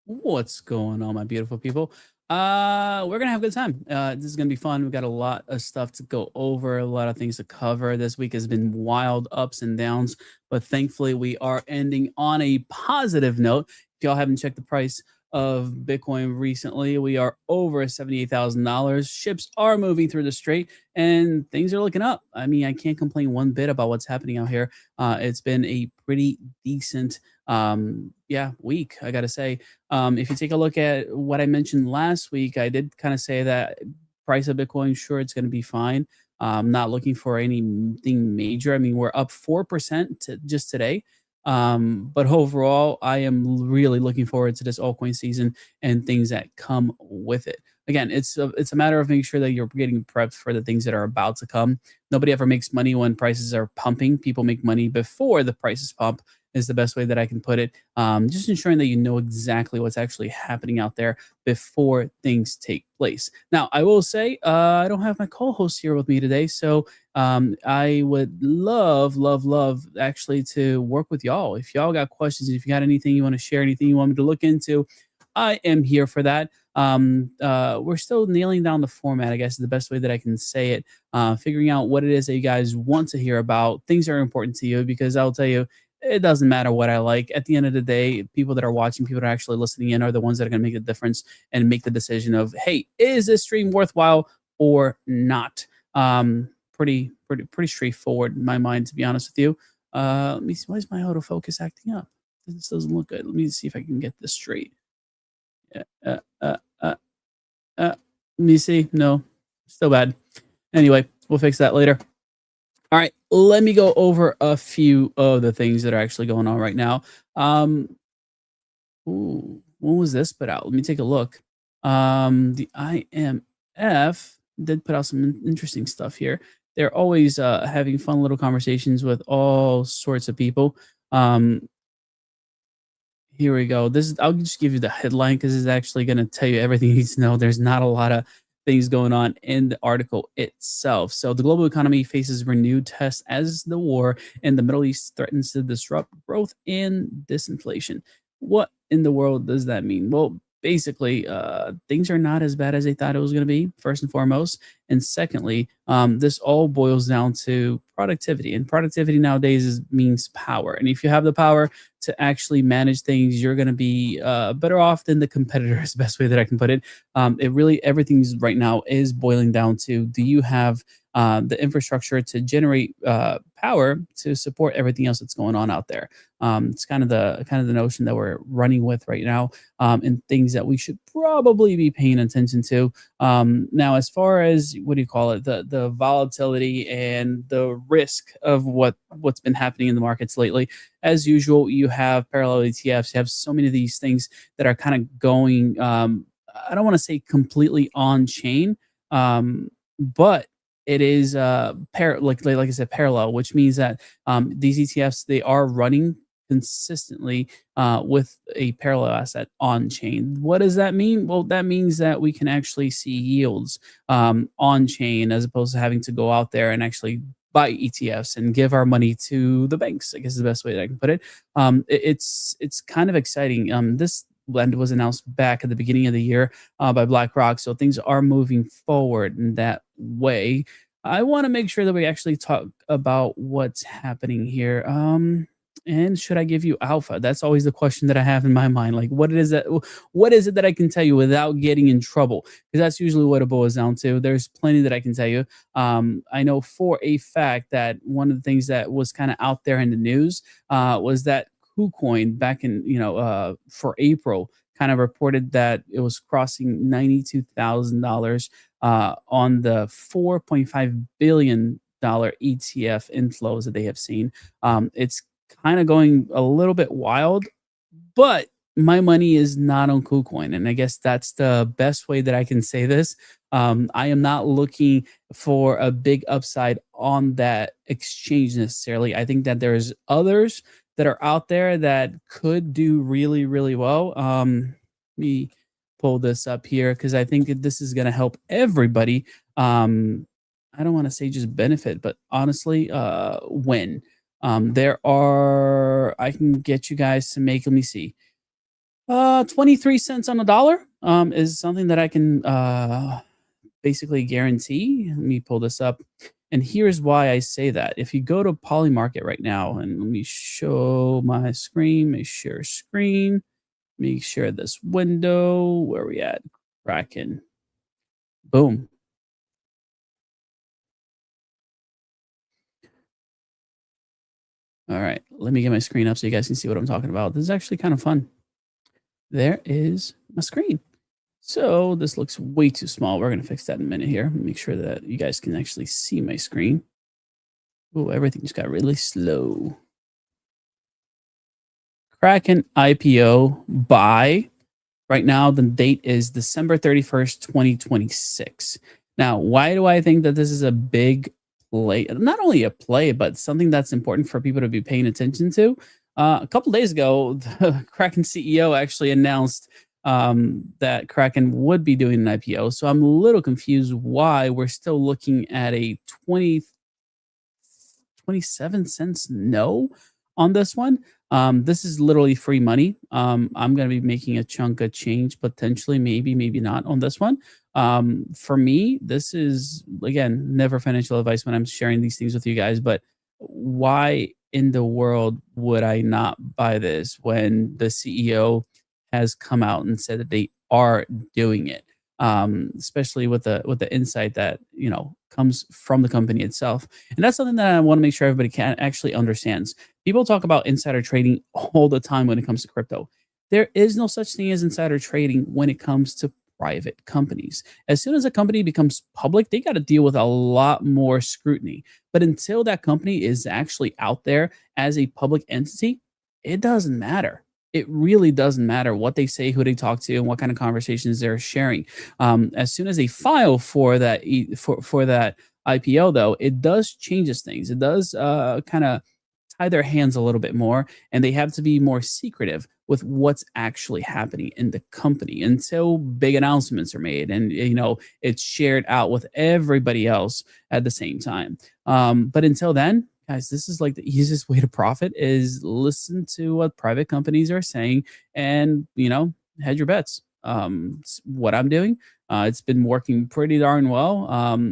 What's going on, my beautiful people? We're gonna have a good time. This is gonna be fun. We got a lot of stuff to go over, a lot of things to cover. This week has been wild ups and downs, but thankfully we are ending on a positive note. If y'all haven't checked the price of Bitcoin recently, we are over $78,000. Ships are moving through the strait, and things are looking up. I mean, I can't complain one bit about what's happening out here. It's been a pretty decent, yeah, week, I gotta say. If you take a look at what I mentioned last week, I did kind of say that price of Bitcoin, sure, it's going to be fine. Not looking for anything major. I mean, we're up 4% just today. But overall, I am really looking forward to this altcoin season and things that come with it. Again, it's a matter of making sure that you're getting prepped for the things that are about to come. Nobody ever makes money when prices are pumping. People make money before the prices pump is the best way that I can put it. Just ensuring that you know exactly what's actually happening out there before things take place. Now, I will say I don't have my co-host here with me today, so I would love actually to work with y'all. If y'all got questions, if you got anything you want to share, anything you want me to look into, I am here for that. We're still nailing down the format, I guess is the best way that I can say it. Figuring out what it is that you guys want to hear about, things that are important to you, because I'll tell you, it doesn't matter what I like. At the end of the day, people that are watching, people that are actually listening in are the ones that are going to make the difference and make the decision of, hey, is this stream worthwhile or not? Pretty straightforward in my mind, to be honest with you. Let me see. Why is my autofocus acting up? This doesn't look good. Let me see if I can get this straight. Uh, uh, uh, uh, let me see. No, still bad. Anyway, we'll fix that later. All right, let me go over a few of the things that are actually going on right now. Ooh, when was this put out? Let me take a look. The IMF did put out some interesting stuff here. They're always having fun little conversations with all sorts of people. Um, Here we go. This is I'll just give you the headline because it's actually going to tell you everything you need to know. There's not a lot of things going on in the article itself. So the global economy faces renewed tests as the war in the Middle East threatens to disrupt growth and disinflation. What in the world does that mean? Well, basically, things are not as bad as they thought it was going to be, first and foremost. And secondly, this all boils down to productivity. And productivity nowadays means power. And if you have the power, to actually manage things, you're going to be better off than the competitors. Best way that I can put it. It really everything's right now is boiling down to: do you have the infrastructure to generate power to support everything else that's going on out there? It's kind of the notion that we're running with right now, and things that we should probably be paying attention to. Now, as far as what do you call it, the volatility and the risk of what's been happening in the markets lately, as usual, you have parallel ETFs. You have so many of these things that are kind of going. I don't want to say completely on chain, but it is like I said, parallel, which means that these ETFs they are running consistently with a parallel asset on chain. What does that mean? Well, that means that we can actually see yields on chain as opposed to having to go out there and actually buy ETFs and give our money to the banks. I guess is the best way that I can put it. It's kind of exciting. This blend was announced back at the beginning of the year by BlackRock, so things are moving forward in that way. I want to make sure that we actually talk about what's happening here. And should I give you alpha? That's always the question that I have in my mind. Like, what is it that I can tell you without getting in trouble? Because that's usually what it boils down to. There's plenty that I can tell you. I know for a fact that one of the things that was kind of out there in the news was that KuCoin back in for April kind of reported that it was crossing $92,000 on the $4.5 billion ETF inflows that they have seen. It's kind of going a little bit wild, but my money is not on KuCoin. And I guess that's the best way that I can say this. I am not looking for a big upside on that exchange necessarily. I think that there's others that are out there that could do really, really well. Let me pull this up here because I think that this is going to help everybody. I don't want to say just benefit, but honestly, win. There are, I can get you guys to make, let me see. 23 cents on the dollar is something that I can basically guarantee. Let me pull this up. And here's why I say that. If you go to Polymarket right now, and let me show my screen, make share screen, make share this window. Where we at? Kraken. Boom. All right. Let me get my screen up so you guys can see what I'm talking about. This is actually kind of fun. There is my screen. So this looks way too small. We're going to fix that in a minute here. Make sure that you guys can actually see my screen. Oh, everything just got really slow. Kraken IPO buy. Right now, the date is December 31st, 2026. Now, why do I think that this is a big play? Not only a play, but something that's important for people to be paying attention to. A couple days ago, the Kraken CEO actually announced that Kraken would be doing an IPO. So I'm a little confused why we're still looking at a 27 cents no on this one. This is literally free money. I'm going to be making a chunk of change potentially, maybe not on this one. For me, this is, again, never financial advice when I'm sharing these things with you guys, but why in the world would I not buy this when the CEO has come out and said that they are doing it? Especially with the insight that comes from the company itself, and that's something that I want to make sure everybody can actually understands. People talk about insider trading all the time when it comes to crypto. There is no such thing as insider trading when it comes to private companies. As soon as a company becomes public, they got to deal with a lot more scrutiny. But until that company is actually out there as a public entity, it doesn't matter. It really doesn't matter what they say, who they talk to, and what kind of conversations they're sharing. As soon as they file for for that IPO, though, it does changes things. It does kind of tie their hands a little bit more, and they have to be more secretive with what's actually happening in the company until big announcements are made and it's shared out with everybody else at the same time. But until then, guys, this is like the easiest way to profit is listen to what private companies are saying and hedge your bets. It's what I'm doing. It's been working pretty darn well.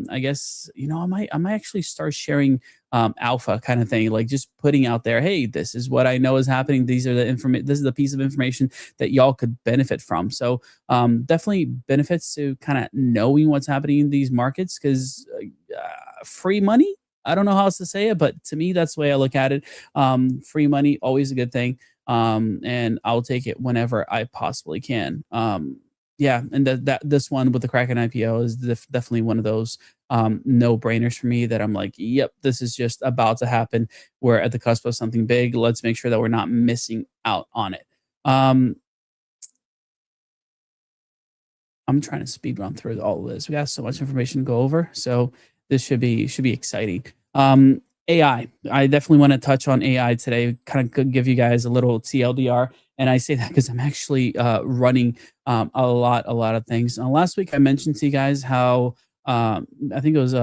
I guess I might actually start sharing alpha kind of thing, like just putting out there, hey, this is what I know is happening. These are the information. This is the piece of information that y'all could benefit from. So definitely benefits to kind of knowing what's happening in these markets because free money. I don't know how else to say it, but to me, that's the way I look at it. Free money, always a good thing. And I'll take it whenever I possibly can. Yeah, and that this one with the Kraken IPO is definitely one of those no brainers for me that I'm like, yep, this is just about to happen. We're at the cusp of something big. Let's make sure that we're not missing out on it. Um, I'm trying to speed run through all of this. We got so much information to go over, so this should be exciting. AI. I definitely want to touch on AI today. Kind of give you guys a little TLDR, and I say that because I'm actually running a lot of things. Last week I mentioned to you guys how I think it was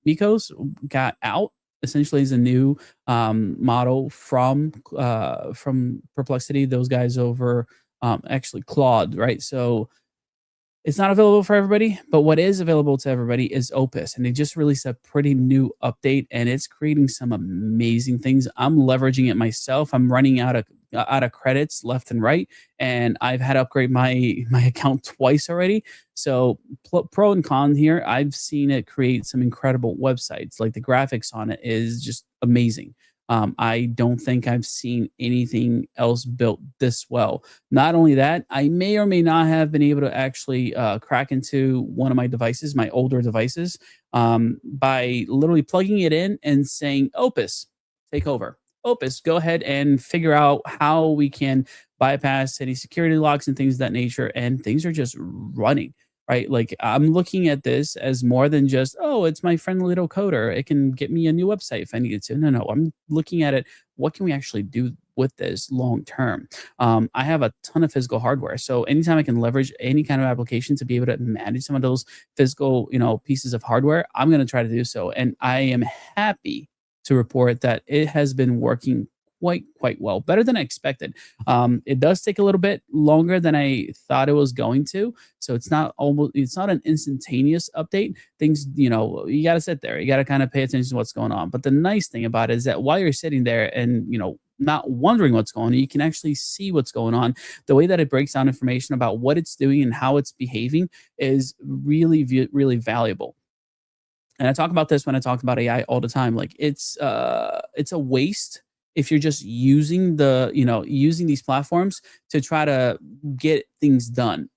Miko's got out. Essentially, is a new model from Perplexity. Those guys over actually Claude, right? So it's not available for everybody, but what is available to everybody is Opus, and they just released a pretty new update, and it's creating some amazing things. I'm leveraging it myself. I'm running out of credits left and right, and I've had to upgrade my account twice already. So pro and con here, I've seen it create some incredible websites. Like the graphics on it is just amazing. I don't think I've seen anything else built this well. Not only that, I may or may not have been able to actually crack into one of my devices, my older devices, by literally plugging it in and saying, Opus, take over. Opus, go ahead and figure out how we can bypass any security locks and things of that nature. And things are just running, right? Like I'm looking at this as more than just, oh, it's my friendly little coder. It can get me a new website if I needed to. No, I'm looking at it. What can we actually do with this long term? I have a ton of physical hardware. So anytime I can leverage any kind of application to be able to manage some of those physical, pieces of hardware, I'm going to try to do so. And I am happy to report that it has been working quite well, better than I expected. It does take a little bit longer than I thought it was going to, so it's not an instantaneous update. Things, you got to sit there, you got to kind of pay attention to what's going on. But the nice thing about it is that while you're sitting there and not wondering what's going on, you can actually see what's going on. The way that it breaks down information about what it's doing and how it's behaving is really really valuable. And I talk about this when I talk about AI all the time. Like it's a waste if you're just using using these platforms to try to get things done.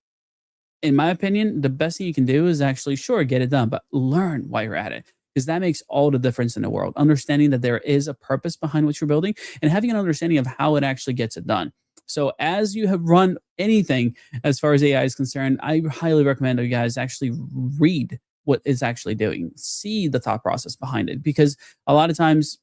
In my opinion, the best thing you can do is actually, sure, get it done, but learn while you're at it. Because that makes all the difference in the world. Understanding that there is a purpose behind what you're building and having an understanding of how it actually gets it done. So, as you have run anything as far as AI is concerned, I highly recommend that you guys actually read what it's actually doing, see the thought process behind it. Because a lot of times,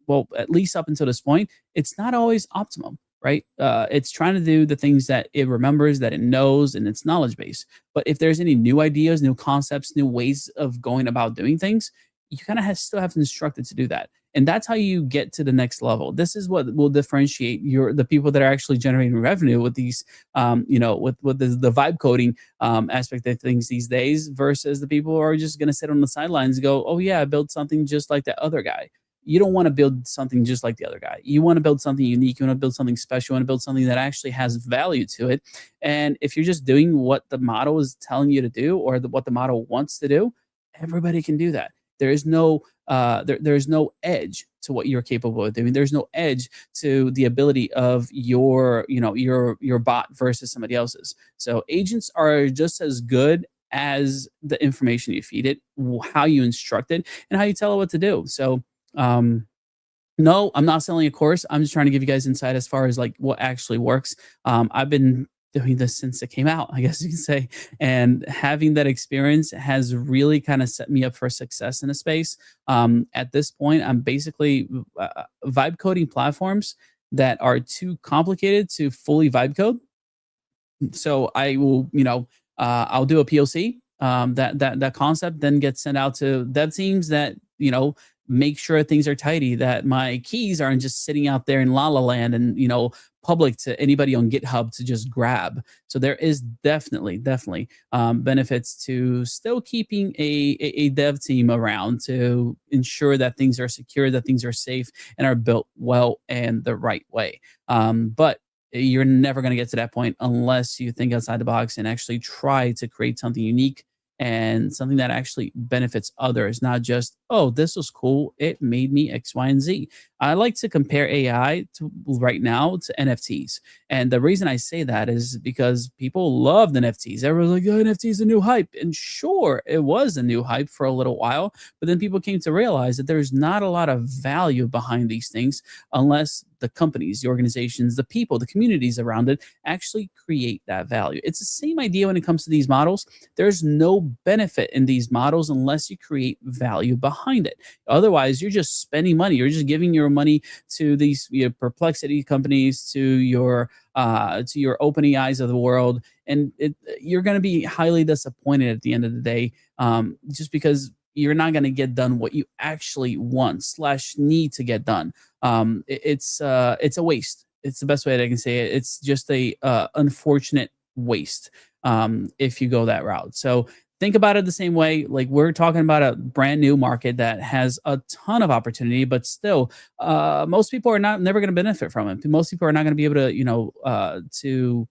well, at least up until this point, it's not always optimum, right? It's trying to do the things that it remembers, that it knows, and it's knowledge base. But if there's any new ideas, new concepts, new ways of going about doing things, you kind of still have to instruct it to do that. And that's how you get to the next level. This is what will differentiate the people that are actually generating revenue with these, with the vibe coding aspect of things these days, versus the people who are just going to sit on the sidelines and go, "Oh yeah, I built something just like that other guy." You don't want to build something just like the other guy. You want to build something unique. You want to build something special. You want to build something that actually has value to it. And if you're just doing what the model is telling you to do, or what the model wants to do, everybody can do that. There is no there's no edge to what you're capable of doing. There's no edge to the ability of your bot versus somebody else's. So agents are just as good as the information you feed it, how you instruct it, and how you tell it what to do. So um, no, I'm not selling a course. I'm just trying to give you guys insight as far as like what actually works. I've been doing this since it came out, I guess you can say, and having that experience has really kind of set me up for success in a space. At this point, I'm basically vibe coding platforms that are too complicated to fully vibe code. So I will, I'll do a POC. That concept then gets sent out to dev teams that make sure things are tidy. That my keys aren't just sitting out there in La La Land and public to anybody on GitHub to just grab. So there is definitely benefits to still keeping a dev team around to ensure that things are secure, that things are safe, and are built well and the right way. But you're never going to get to that point unless you think outside the box and actually try to create something unique and something that actually benefits others, not just, oh, this was cool, it made me X, Y, and Z. I like to compare AI to right now to NFTs. And the reason I say that is because people loved NFTs. Everyone's like, oh, NFT is a new hype. And sure, it was a new hype for a little while, but then people came to realize that there's not a lot of value behind these things unless the companies, the organizations, the people, the communities around it actually create that value. It's the same idea when it comes to these models. There's no benefit in these models unless you create value behind it. Otherwise, you're just spending money. You're just giving your money to these perplexity companies, to your opening eyes of the world, and you're going to be highly disappointed at the end of the day, just because you're not going to get done what you actually want slash need to get done. It's a waste. It's the best way that I can say it. It's just a unfortunate waste if you go that route. So think about it the same way. Like, we're talking about a brand new market that has a ton of opportunity, but still, most people are not never going to benefit from it. Most people are not going to be able to, to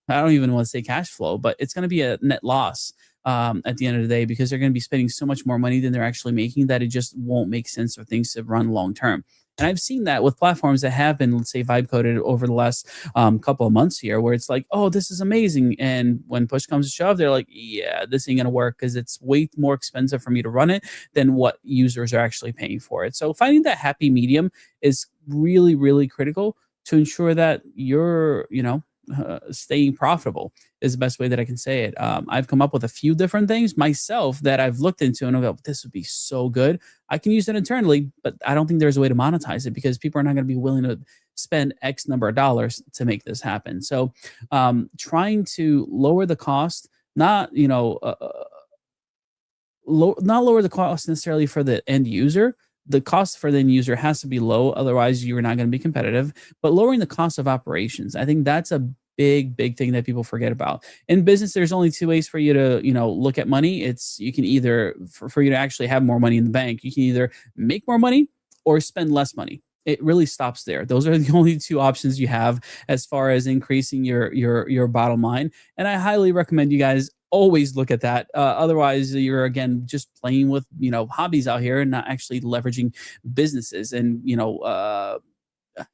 I don't even want to say cash flow, but it's going to be a net loss at the end of the day, because they're going to be spending so much more money than they're actually making, that it just won't make sense for things to run long term. And I've seen that with platforms that have been, let's say, vibe coded over the last couple of months here, where it's like, oh, this is amazing. And when push comes to shove, they're like, yeah, this ain't going to work because it's way more expensive for me to run it than what users are actually paying for it. So finding that happy medium is really, really critical to ensure that you're, staying profitable is the best way that I can say it. I've come up with a few different things myself that I've looked into and I go, this would be so good. I can use it internally, but I don't think there's a way to monetize it because people are not going to be willing to spend X number of dollars to make this happen. So trying to lower the cost, not, not lower the cost necessarily for the end user, the cost for the end user has to be low, otherwise you're not going to be competitive. But lowering the cost of operations, I think that's a big thing that people forget about. In business, there's only two ways for you to, look at money. It's you can either for you to actually have more money in the bank, you can either make more money or spend less money. It really stops there. Those are the only two options you have as far as increasing your bottom line. And I highly recommend you guys always look at that. Otherwise, you're again just playing with hobbies out here and not actually leveraging businesses. And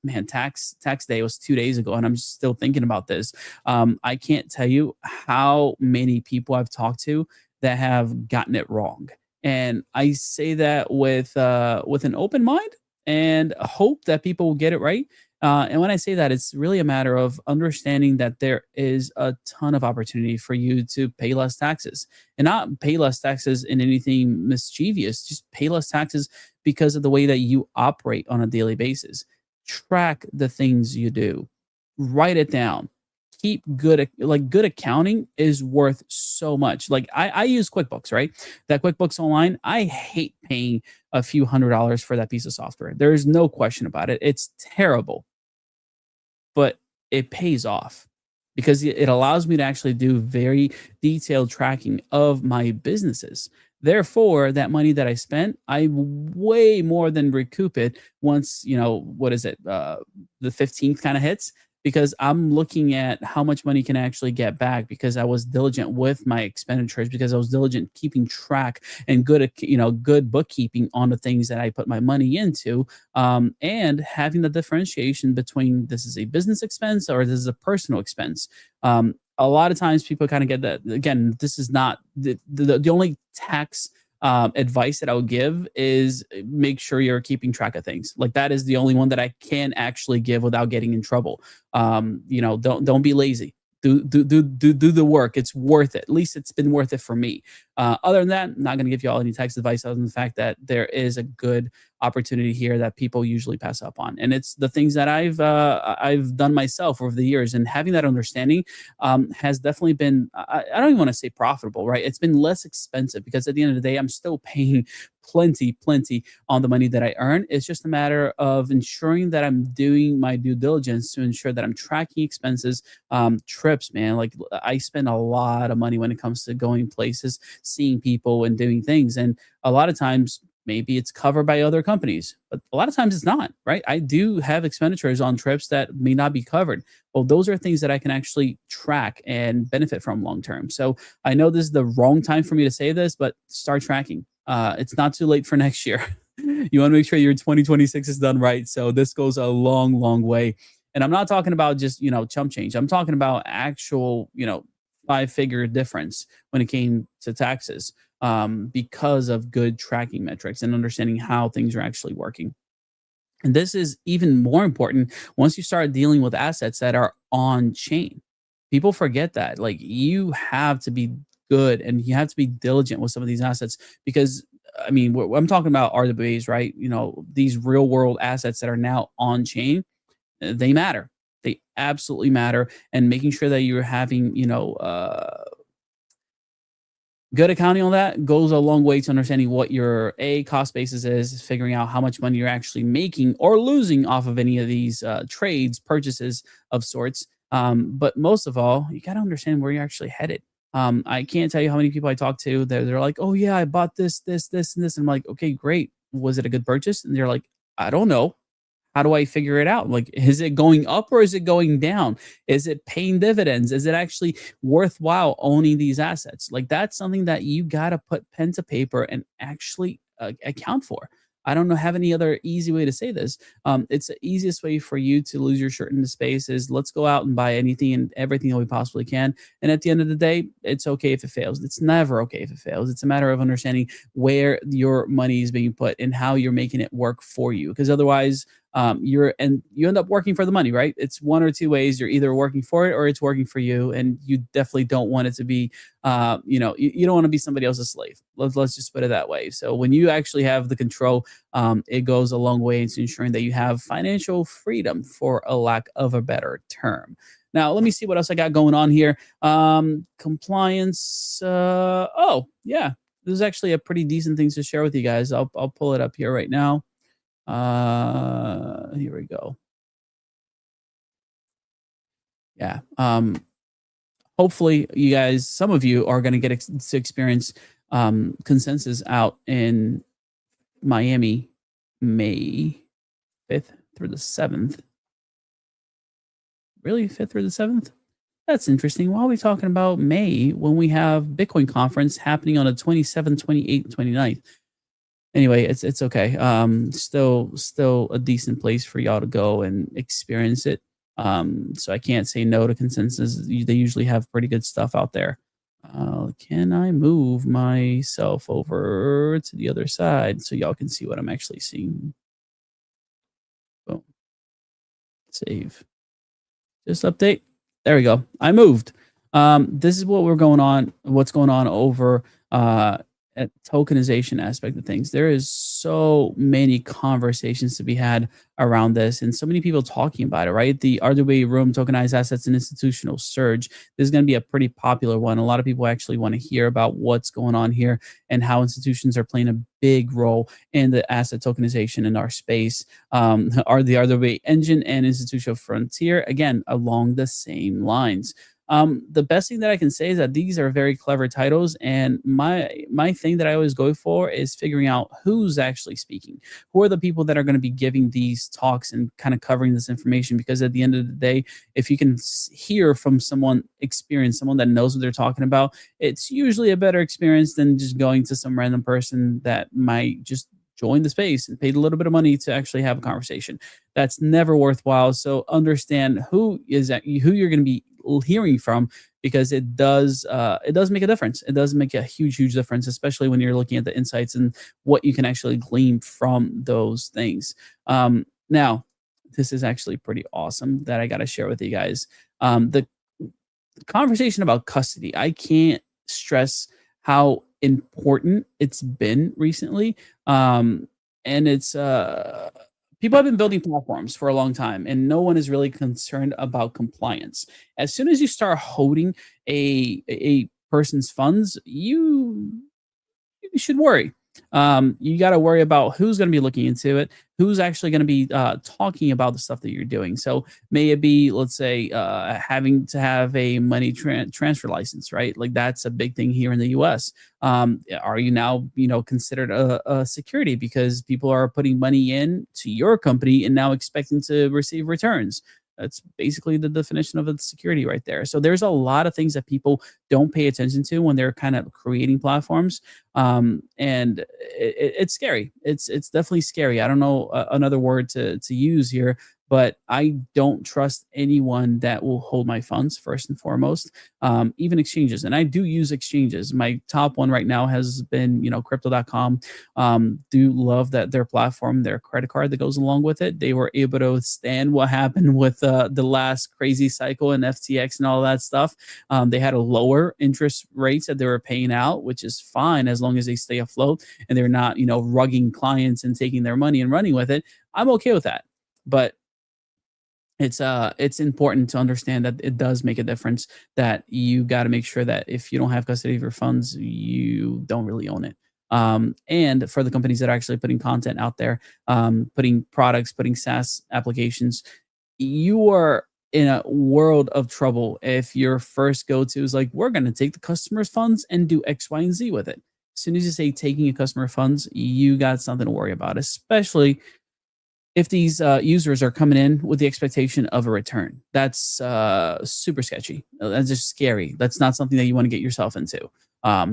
man, tax day was 2 days ago, and I'm still thinking about this. I can't tell you how many people I've talked to that have gotten it wrong, and I say that with an open mind and hope that people will get it right. And when I say that, it's really a matter of understanding that there is a ton of opportunity for you to pay less taxes, and not pay less taxes in anything mischievous. Just pay less taxes because of the way that you operate on a daily basis. Track the things you do, write it down, keep good accounting is worth so much. Like I use QuickBooks, right? That QuickBooks Online, I hate paying a few $100s for that piece of software. There is no question about it. It's terrible, but it pays off because it allows me to actually do very detailed tracking of my businesses. Therefore, that money that I spent, I way more than recoup it once, what is it, the 15th kind of hits, because I'm looking at how much money can I actually get back because I was diligent with my expenditures, because I was diligent keeping track and good bookkeeping on the things that I put my money into, and having the differentiation between this is a business expense or this is a personal expense. A lot of times people kind of get that. Again, this is not the only tax advice that I would give is make sure you're keeping track of things. Like that is the only one that I can actually give without getting in trouble. Don't be lazy. Do the work. It's worth it. At least it's been worth it for me. Other than that, I'm not going to give you all any tax advice other than the fact that there is a good opportunity here that people usually pass up on, and it's the things that I've done myself over the years. And having that understanding has definitely been, I don't even want to say profitable, right? It's been less expensive because at the end of the day, I'm still paying plenty on the money that I earn. It's just a matter of ensuring that I'm doing my due diligence to ensure that I'm tracking expenses. Trips, man, like I spend a lot of money when it comes to going places, seeing people, and doing things. And a lot of times, maybe it's covered by other companies, but a lot of times it's not, right? I do have expenditures on trips that may not be covered. Well, those are things that I can actually track and benefit from long term. So I know this is the wrong time for me to say this, but start tracking. It's not too late for next year. You want to make sure your 2026 is done right. So this goes a long way. And I'm not talking about just, chump change. I'm talking about actual, 5-figure difference when it came to taxes, because of good tracking metrics and understanding how things are actually working. And this is even more important once you start dealing with assets that are on chain. People forget that. Like you have to be good and you have to be diligent with some of these assets because I mean, I'm talking about RWAs, right? These real world assets that are now on chain, they matter. They absolutely matter. And making sure that you're having, good accounting on that goes a long way to understanding what your cost basis is, figuring out how much money you're actually making or losing off of any of these trades, purchases of sorts. But most of all, you got to understand where you're actually headed. I can't tell you how many people I talk to. They're like, "Oh yeah, I bought this, and this." And I'm like, "Okay, great. Was it a good purchase?" And they're like, "I don't know. How do I figure it out? Like, is it going up or is it going down? Is it paying dividends? Is it actually worthwhile owning these assets?" Like, that's something that you got to put pen to paper and actually account for. I don't know, have any other easy way to say this. It's the easiest way for you to lose your shirt in the space is let's go out and buy anything and everything that we possibly can. And at the end of the day, it's okay if it fails. It's never okay if it fails. It's a matter of understanding where your money is being put and how you're making it work for you. Because otherwise, you end up working for the money, right? It's one or two ways. You're either working for it or it's working for you, and you definitely don't want it to be, you don't want to be somebody else's slave. Let's just put it that way. So when you actually have the control, it goes a long way into ensuring that you have financial freedom, for a lack of a better term. Now, let me see what else I got going on here. Compliance. Oh, yeah. this is actually a pretty decent thing to share with you guys. I'll pull it up here right now. Here we go. Yeah. Hopefully you guys, some of you are going to get to experience consensus out in Miami May 5th through the 7th. Really? 5th through the 7th? That's interesting. Why are we talking about May when we have Bitcoin conference happening on the 27th, 28th, 29th? Anyway, it's okay. Still a decent place for y'all to go and experience it. So I can't say no to consensus. They usually have pretty good stuff out there. Can I move myself over to the other side so y'all can see what I'm actually seeing? Boom. Save. Just update. There we go. I moved. This is what's going on over at tokenization aspect of things. There is so many conversations to be had around this and so many people talking about it, right? The RWA room, tokenized assets and institutional surge. This is going to be a pretty popular one. A lot of people actually want to hear about what's going on here and how institutions are playing a big role in the asset tokenization in our space. Are the RWA engine and institutional frontier, again, along the same lines. The best thing that I can say is that these are very clever titles, and my thing that I always go for is figuring out who's actually speaking, who are the people that are going to be giving these talks and kind of covering this information. Because at the end of the day, if you can hear from someone experienced, someone that knows what they're talking about, it's usually a better experience than just going to some random person that might just join the space and paid a little bit of money to actually have a conversation. That's never worthwhile. So understand who you're going to be hearing from, because it does make a difference. It does make a huge difference, especially when you're looking at the insights and what you can actually glean from those things. Now, this is actually pretty awesome that I got to share with you guys. The conversation about custody, I can't stress how important it's been recently. And it's people have been building platforms for a long time, and no one is really concerned about compliance. As soon as you start holding a person's funds, you should worry. You got to worry about who's going to be looking into it, who's actually going to be talking about the stuff that you're doing. So may it be, let's say, having to have a money transfer license, right? Like that's a big thing here in the U.S. Are you now, considered a security because people are putting money in to your company and now expecting to receive returns? That's basically the definition of a security right there. So there's a lot of things that people don't pay attention to when they're kind of creating platforms, and it's scary. It's definitely scary. I don't know another word to use here, but I don't trust anyone that will hold my funds first and foremost. Even exchanges, and I do use exchanges. My top one right now has been crypto.com. Do love that their platform, their credit card that goes along with it. They were able to withstand what happened with the last crazy cycle and FTX and all that stuff. They had a lower interest rates that they were paying out, which is fine as long as they stay afloat and they're not rugging clients and taking their money and running with it. I'm okay with that. But it's important to understand that it does make a difference, that you got to make sure that if you don't have custody of your funds, you don't really own it. And for the companies that are actually putting content out there, putting products, putting SaaS applications, you are in a world of trouble if your first go-to is like, we're going to take the customer's funds and do X, Y, and Z with it. As soon as you say taking a customer funds, you got something to worry about, especially if these users are coming in with the expectation of a return. That's super sketchy. That's just scary. That's not something that you want to get yourself into.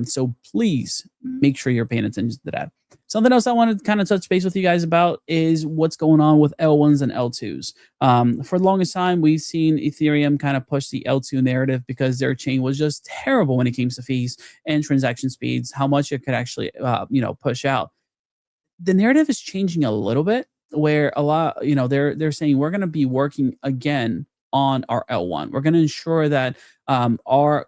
So please make sure you're paying attention to that. Something else I wanted to kind of touch base with you guys about is what's going on with L1s and L2s. For the longest time, we've seen Ethereum kind of push the L2 narrative because their chain was just terrible when it came to fees and transaction speeds, how much it could actually, push out. The narrative is changing a little bit, where a lot, they're saying we're going to be working again on our L1. We're going to ensure that our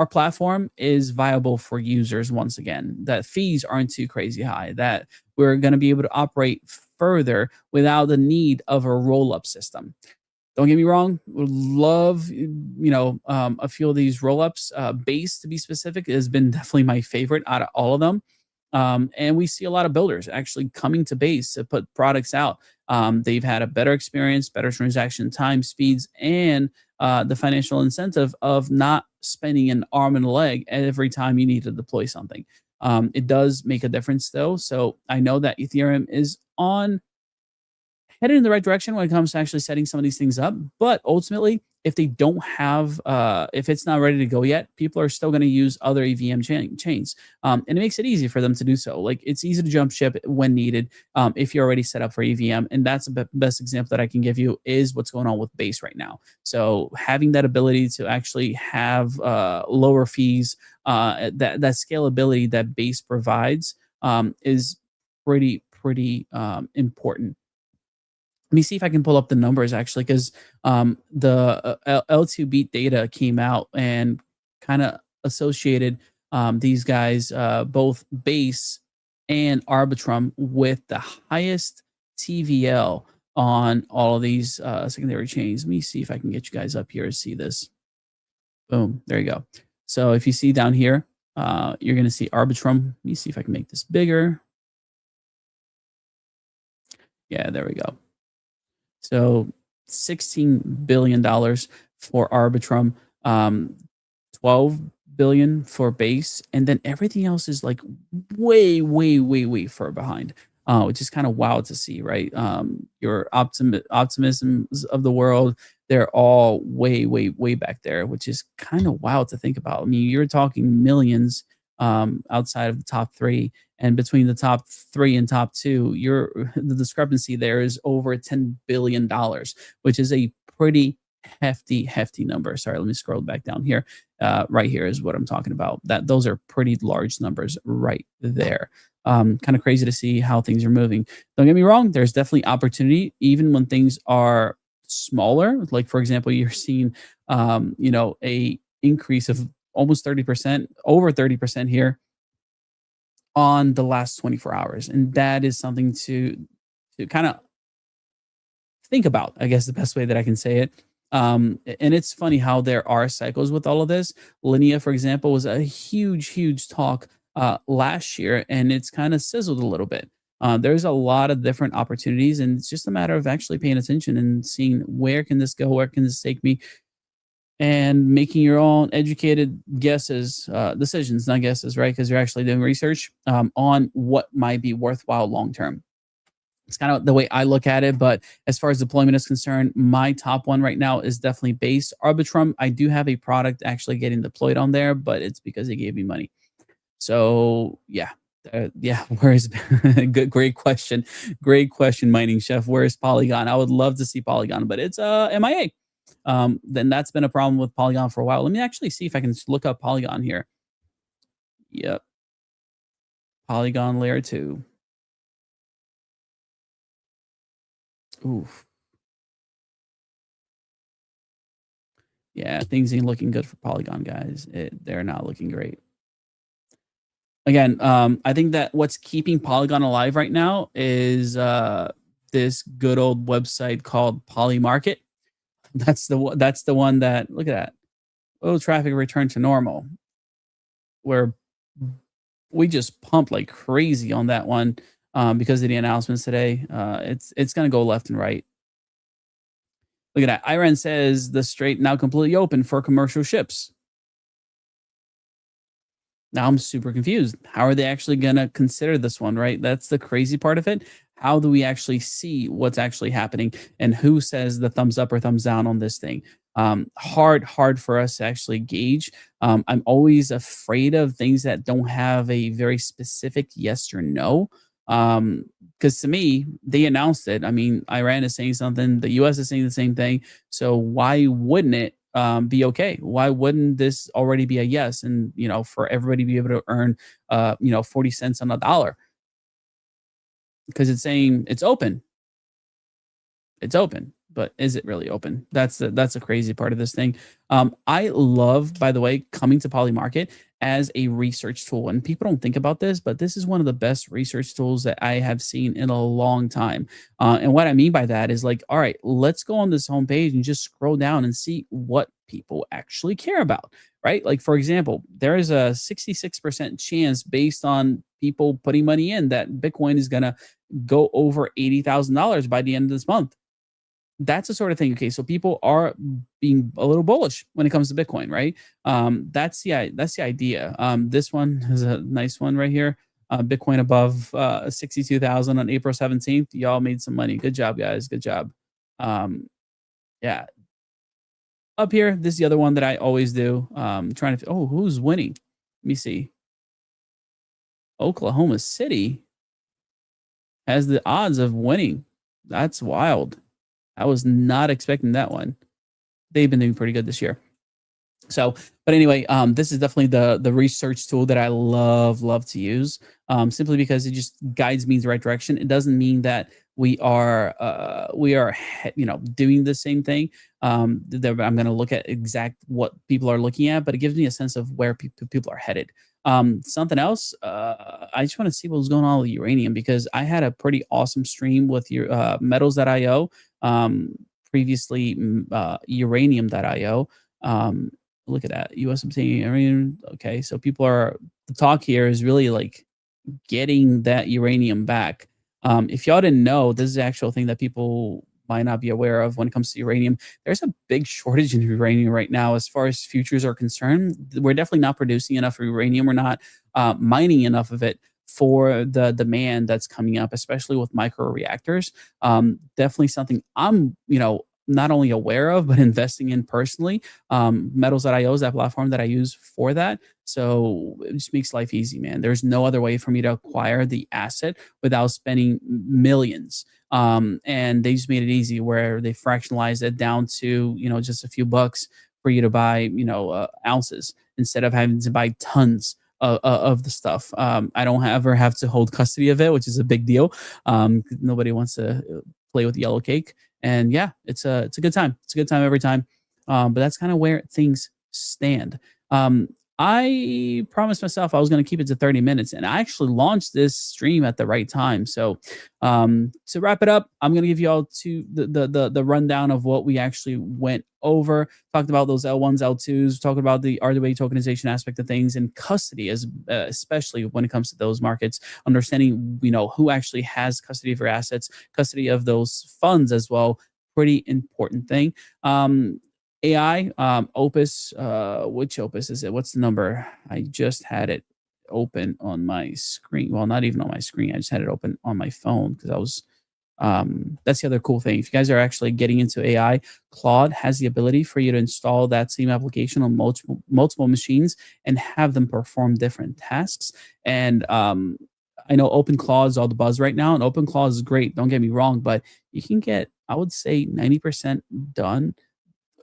platform is viable for users once again, that fees aren't too crazy high, that we're going to be able to operate further without the need of a roll-up system. Don't get me wrong, would love, a few of these roll-ups. Base, to be specific, has been definitely my favorite out of all of them. And we see a lot of builders actually coming to base to put products out. They've had a better experience, better transaction time speeds, and the financial incentive of not spending an arm and a leg every time you need to deploy something. It does make a difference, though. So I know that Ethereum is on headed in the right direction when it comes to actually setting some of these things up. But ultimately, if they don't have, if it's not ready to go yet, people are still going to use other EVM chains, and it makes it easy for them to do so. Like it's easy to jump ship when needed if you're already set up for EVM, and that's the best example that I can give you is what's going on with Base right now. So having that ability to actually have lower fees, that scalability that Base provides is pretty important. Let me see if I can pull up the numbers actually, because the L2 beat data came out and kind of associated these guys, both Base and Arbitrum, with the highest TVL on all of these secondary chains. Let me see if I can get you guys up here to see this. Boom, there you go. So if you see down here, you're going to see Arbitrum. Let me see if I can make this bigger. Yeah, there we go. So $16 billion for Arbitrum, 12 billion for Base, and then everything else is like way far behind, which is kind of wild to see, right? Your optimisms of the world, they're all way back there, which is kind of wild to think about. I mean, you're talking millions outside of the top three, and between the top three and top two, the discrepancy there is over $10 billion, which is a pretty hefty number. Sorry, let me scroll back down here. Right here is what I'm talking about. Those are pretty large numbers right there. Kind of crazy to see how things are moving. Don't get me wrong, there's definitely opportunity even when things are smaller. Like for example, you're seeing a increase of almost 30%, over 30% here on the last 24 hours. And that is something to kind of think about, I guess the best way that I can say it. And it's funny how there are cycles with all of this. Linea, for example, was a huge talk last year, and it's kind of sizzled a little bit. There's a lot of different opportunities, and it's just a matter of actually paying attention and seeing where can this go, where can this take me, and making your own educated guesses, decisions, not guesses, right? Because you're actually doing research on what might be worthwhile long term. It's kind of the way I look at it. But as far as deployment is concerned, my top one right now is definitely Base. Arbitrum, I do have a product actually getting deployed on there, but it's because they gave me money. So yeah. Where is great question. Great question, Mining Chef. Where is Polygon? I would love to see Polygon, but it's MIA. Then that's been a problem with Polygon for a while. Let me actually see if I can look up Polygon here. Yep. Polygon layer 2. Oof. Yeah, things ain't looking good for Polygon, guys. They're not looking great. Again, I think that what's keeping Polygon alive right now is this good old website called Polymarket. That's the one that, look at that. Oh, traffic returned to normal. Where we just pumped like crazy on that one because of the announcements today. It's going to go left and right. Look at that. Iran says the strait now completely open for commercial ships. Now I'm super confused. How are they actually going to consider this one, right? That's the crazy part of it. How do we actually see what's actually happening and who says the thumbs up or thumbs down on this thing? Hard for us to actually gauge. I'm always afraid of things that don't have a very specific yes or no. Because to me, they announced it. I mean, Iran is saying something, the US is saying the same thing. So why wouldn't it be okay? Why wouldn't this already be a yes? And, for everybody to be able to earn, 40 cents on a dollar, because it's saying it's open. It's open. but is it really open? That's a crazy part of this thing. I love, by the way, coming to Polymarket as a research tool. And people don't think about this, but this is one of the best research tools that I have seen in a long time. And what I mean by that is like, all right, let's go on this homepage and just scroll down and see what people actually care about, right? Like, for example, there is a 66% chance based on people putting money in that Bitcoin is going to go over $80,000 by the end of this month. That's the sort of thing. Okay, so people are being a little bullish when it comes to Bitcoin, right? That's the idea. This one is a nice one right here. Bitcoin above 62,000 on April 17th. Y'all made some money. Good job, guys. Good job. Um, yeah, up here. This is the other one that I always do. Trying to. Oh, who's winning? Let me see. Oklahoma City has the odds of winning. That's wild. I was not expecting that one. They've been doing pretty good this year. So, but anyway, this is definitely the research tool that I love to use. Simply because it just guides me in the right direction. It doesn't mean that we are doing the same thing. I'm going to look at exact what people are looking at, but it gives me a sense of where people are headed. Something else, I just want to see what's going on with uranium because I had a pretty awesome stream with your metals.io, previously uranium.io. Look at that. US obtaining uranium. Okay, so the talk here is really like getting that uranium back. If y'all didn't know, this is the actual thing that people might not be aware of when it comes to uranium. There's a big shortage in uranium right now as far as futures are concerned. We're definitely not producing enough uranium. We're not mining enough of it for the demand that's coming up, especially with micro reactors. Definitely something I'm, not only aware of, but investing in personally. Metals.io is that platform that I use for that. So it just makes life easy, man. There's no other way for me to acquire the asset without spending millions. And they just made it easy where they fractionalized it down to, just a few bucks for you to buy, ounces instead of having to buy tons of the stuff. I don't ever have to hold custody of it, which is a big deal. Nobody wants to play with yellow cake. And yeah, it's a good time. It's a good time every time. But that's kind of where things stand. I promised myself I was going to keep it to 30 minutes, and I actually launched this stream at the right time. So to wrap it up, I'm going to give you all the rundown of what we actually went over. Talked about those L1s, L2s, talking about the RWA tokenization aspect of things, and custody, as especially when it comes to those markets. Understanding who actually has custody of your assets, custody of those funds as well. Pretty important thing. AI, Opus, which Opus is it? What's the number? I just had it open on my screen. Well, not even on my screen. I just had it open on my phone because that's the other cool thing. If you guys are actually getting into AI, Claude has the ability for you to install that same application on multiple machines and have them perform different tasks. And I know OpenClaw is all the buzz right now, and OpenClaw is great. Don't get me wrong, but you can get, I would say, 90% done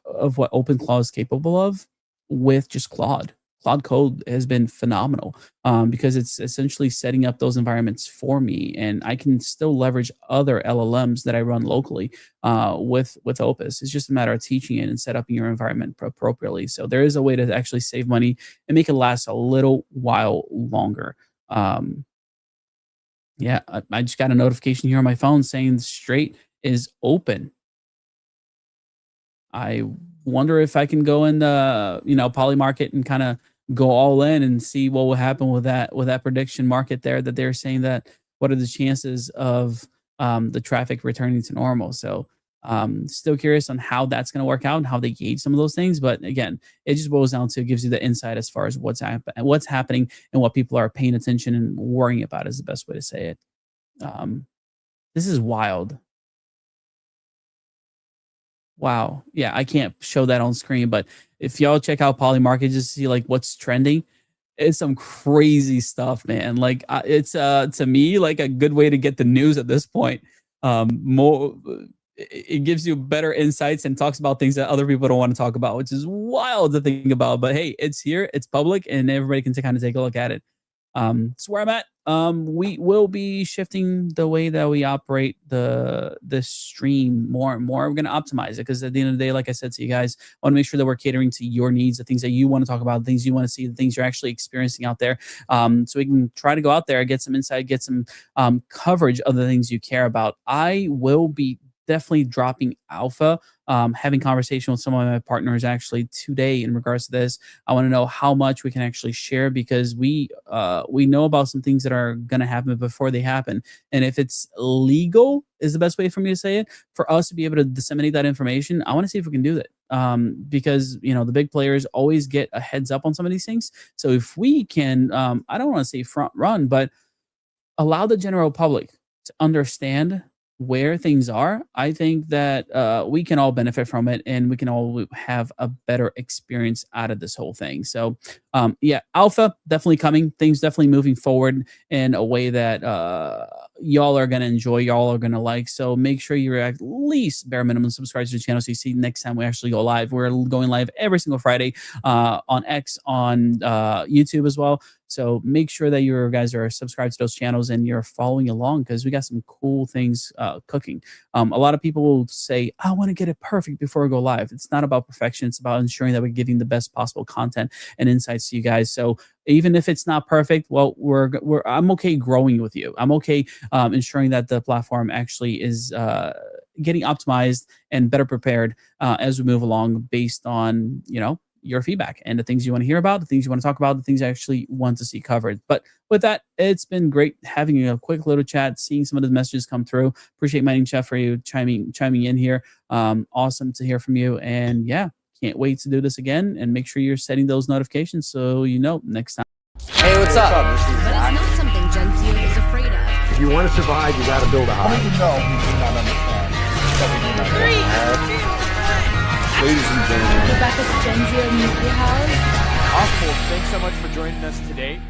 of what OpenClaw is capable of with just Claude. Claude Code has been phenomenal because it's essentially setting up those environments for me, and I can still leverage other LLMs that I run locally with Opus. It's just a matter of teaching it and set up your environment appropriately. So there is a way to actually save money and make it last a little while longer. Yeah, I just got a notification here on my phone saying the Straight is open. I wonder if I can go in the poly market and kind of go all in and see what will happen with that prediction market there that they're saying that what are the chances of the traffic returning to normal. So still curious on how that's going to work out and how they gauge some of those things. But again, it just boils down to it gives you the insight as far as what's happening and what people are paying attention and worrying about is the best way to say it. This is wild. Wow. Yeah, I can't show that on screen, but if y'all check out Polymarket just to see like what's trending, it's some crazy stuff, man. Like it's to me like a good way to get the news at this point. More it gives you better insights and talks about things that other people don't want to talk about, which is wild to think about. But hey, it's here, it's public, and everybody can kind of take a look at it. That's where I'm at. We will be shifting the way that we operate the stream more and more. We're going to optimize it because at the end of the day, like I said to you guys, I want to make sure that we're catering to your needs, the things that you want to talk about, the things you want to see, the things you're actually experiencing out there. So we can try to go out there, get some insight, get some coverage of the things you care about. I will be definitely dropping alpha, having conversation with some of my partners actually today in regards to this. I want to know how much we can actually share because we know about some things that are going to happen before they happen. And if it's legal is the best way for me to say it, for us to be able to disseminate that information, I want to see if we can do that. Because the big players always get a heads up on some of these things. So if we can, I don't want to say front run, but allow the general public to understand where things are, I think that we can all benefit from it and we can all have a better experience out of this whole thing. So yeah, alpha definitely coming, things definitely moving forward in a way that y'all are going to enjoy, y'all are going to like. So make sure you're at least bare minimum subscribed to the channel so you see next time we actually go live. We're going live every single Friday on X, on YouTube as well. So make sure that you guys are subscribed to those channels and you're following along because we got some cool things cooking. A lot of people will say, I want to get it perfect before we go live. It's not about perfection. It's about ensuring that we're giving the best possible content and insights to you guys. So even if it's not perfect, well, I'm okay growing with you. I'm okay ensuring that the platform actually is getting optimized and better prepared as we move along based on, your feedback and the things you want to hear about, the things you want to talk about, the things you actually want to see covered. But with that, it's been great having a quick little chat, seeing some of the messages come through. Appreciate Mining Chef for you chiming in here. Awesome to hear from you. And yeah, can't wait to do this again. And make sure you're setting those notifications so next time. Hey, what's up? But it's not something Gen Z is afraid of. If you want to survive, you got to build a hive. How do you know we do not understand? Ladies and gentlemen. Rebecca's Gen Z Media House. Awesome. Thanks so much for joining us today.